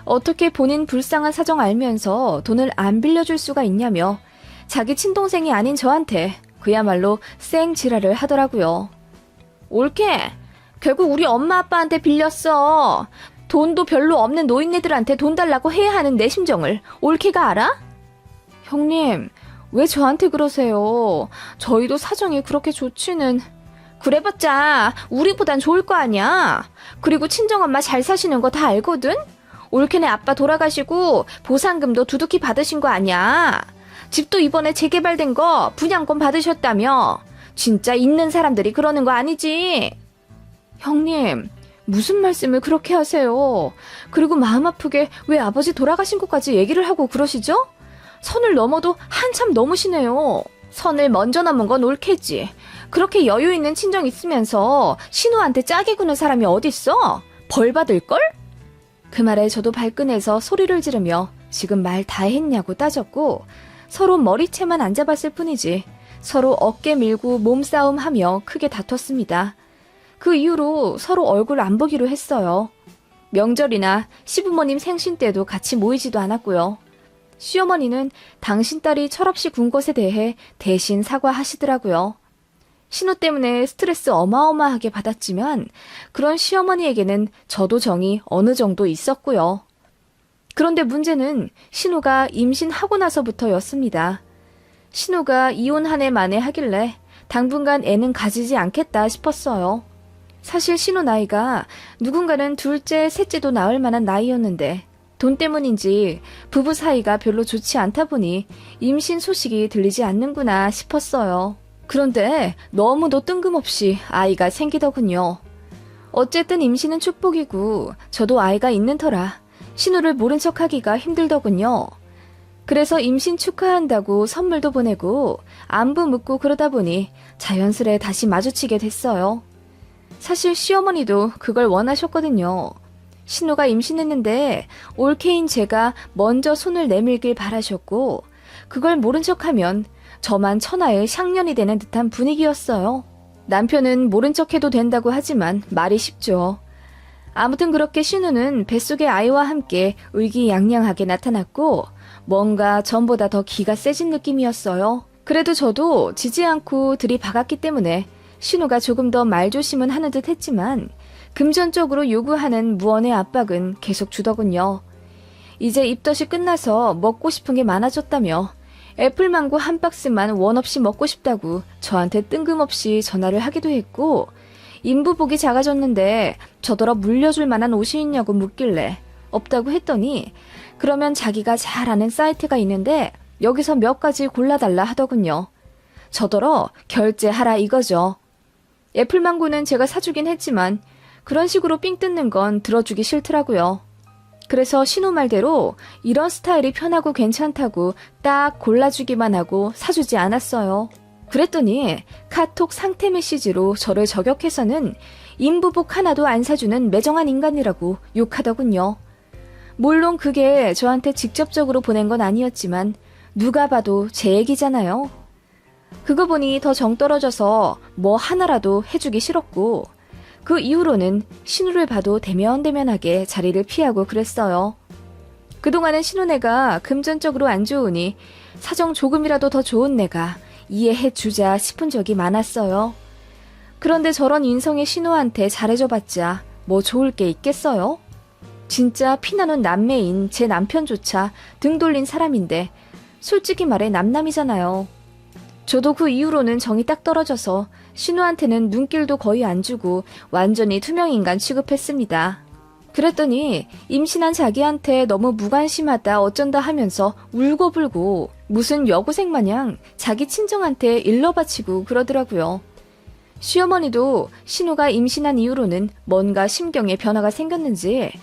어떻게 본인 불쌍한 사정 알면서 돈을 안 빌려줄 수가 있냐며 자기 친동생이 아닌 저한테 그야말로 쌩 지랄을 하더라고요. 옳게 결국 우리 엄마 아빠한테 빌렸어. 돈도 별로 없는 노인네들한테 돈 달라고 해야 하는 내 심정을 옳게가 알아? 형님, 왜 저한테 그러세요? 저희도 사정이 그렇게 좋지는. 그래봤자 우리보단 좋을 거 아니야. 그리고 친정엄마 잘 사시는 거 다 알거든? 올케네 아빠 돌아가시고 보상금도 두둑히 받으신 거 아니야. 집도 이번에 재개발된 거 분양권 받으셨다며. 진짜 있는 사람들이 그러는 거 아니지? 형님, 무슨 말씀을 그렇게 하세요? 그리고 마음 아프게 왜 아버지 돌아가신 것까지 얘기를 하고 그러시죠? 선을 넘어도 한참 넘으시네요. 선을 먼저 넘은 건 옳겠지. 그렇게 여유 있는 친정 있으면서 신우한테 짜게 구는 사람이 어딨어? 벌 받을걸? 그 말에 저도 발끈해서 소리를 지르며 지금 말 다 했냐고 따졌고 서로 머리채만 안 잡았을 뿐이지 서로 어깨 밀고 몸싸움하며 크게 다퉜습니다. 그 이후로 서로 얼굴 안 보기로 했어요. 명절이나 시부모님 생신 때도 같이 모이지도 않았고요. 시어머니는 당신 딸이 철없이 군 것에 대해 대신 사과하시더라고요. 신우 때문에 스트레스 어마어마하게 받았지만 그런 시어머니에게는 저도 정이 어느 정도 있었고요. 그런데 문제는 신우가 임신하고 나서부터였습니다. 신우가 이혼 한 해 만에 하길래 당분간 애는 가지지 않겠다 싶었어요. 사실 신우 나이가 누군가는 둘째, 셋째도 낳을 만한 나이였는데 돈 때문인지 부부 사이가 별로 좋지 않다 보니 임신 소식이 들리지 않는구나 싶었어요. 그런데 너무도 뜬금없이 아이가 생기더군요. 어쨌든 임신은 축복이고 저도 아이가 있는 터라 신우를 모른 척하기가 힘들더군요. 그래서 임신 축하한다고 선물도 보내고 안부 묻고 그러다 보니 자연스레 다시 마주치게 됐어요. 사실 시어머니도 그걸 원하셨거든요. 신우가 임신했는데 올케인 제가 먼저 손을 내밀길 바라셨고 그걸 모른 척하면 저만 천하의 샹년이 되는 듯한 분위기였어요. 남편은 모른 척해도 된다고 하지만 말이 쉽죠. 아무튼 그렇게 신우는 뱃속의 아이와 함께 의기양양하게 나타났고 뭔가 전보다 더 기가 세진 느낌이었어요. 그래도 저도 지지 않고 들이박았기 때문에 신우가 조금 더 말조심은 하는 듯 했지만 금전적으로 요구하는 무언의 압박은 계속 주더군요. 이제 입덧이 끝나서 먹고 싶은 게 많아졌다며 애플망고 한 박스만 원 없이 먹고 싶다고 저한테 뜬금없이 전화를 하기도 했고 인부복이 작아졌는데 저더러 물려줄 만한 옷이 있냐고 묻길래 없다고 했더니 그러면 자기가 잘 아는 사이트가 있는데 여기서 몇 가지 골라달라 하더군요. 저더러 결제하라 이거죠. 애플망고는 제가 사주긴 했지만 그런 식으로 삥 뜯는 건 들어주기 싫더라고요. 그래서 신우 말대로 이런 스타일이 편하고 괜찮다고 딱 골라주기만 하고 사주지 않았어요. 그랬더니 카톡 상태 메시지로 저를 저격해서는 인부복 하나도 안 사주는 매정한 인간이라고 욕하더군요. 물론 그게 저한테 직접적으로 보낸 건 아니었지만 누가 봐도 제 얘기잖아요. 그거 보니 더 정 떨어져서 뭐 하나라도 해주기 싫었고 그 이후로는 신우를 봐도 대면대면하게 자리를 피하고 그랬어요. 그동안은 신우네가 금전적으로 안 좋으니 사정 조금이라도 더 좋은 내가 이해해주자 싶은 적이 많았어요. 그런데 저런 인성의 신우한테 잘해줘봤자 뭐 좋을 게 있겠어요? 진짜 피나는 남매인 제 남편조차 등 돌린 사람인데 솔직히 말해 남남이잖아요. 저도 그 이후로는 정이 딱 떨어져서 신우한테는 눈길도 거의 안 주고 완전히 투명인간 취급했습니다. 그랬더니 임신한 자기한테 너무 무관심하다 어쩐다 하면서 울고불고 무슨 여고생 마냥 자기 친정한테 일러 바치고 그러더라고요. 시어머니도 신우가 임신한 이후로는 뭔가 심경에 변화가 생겼는지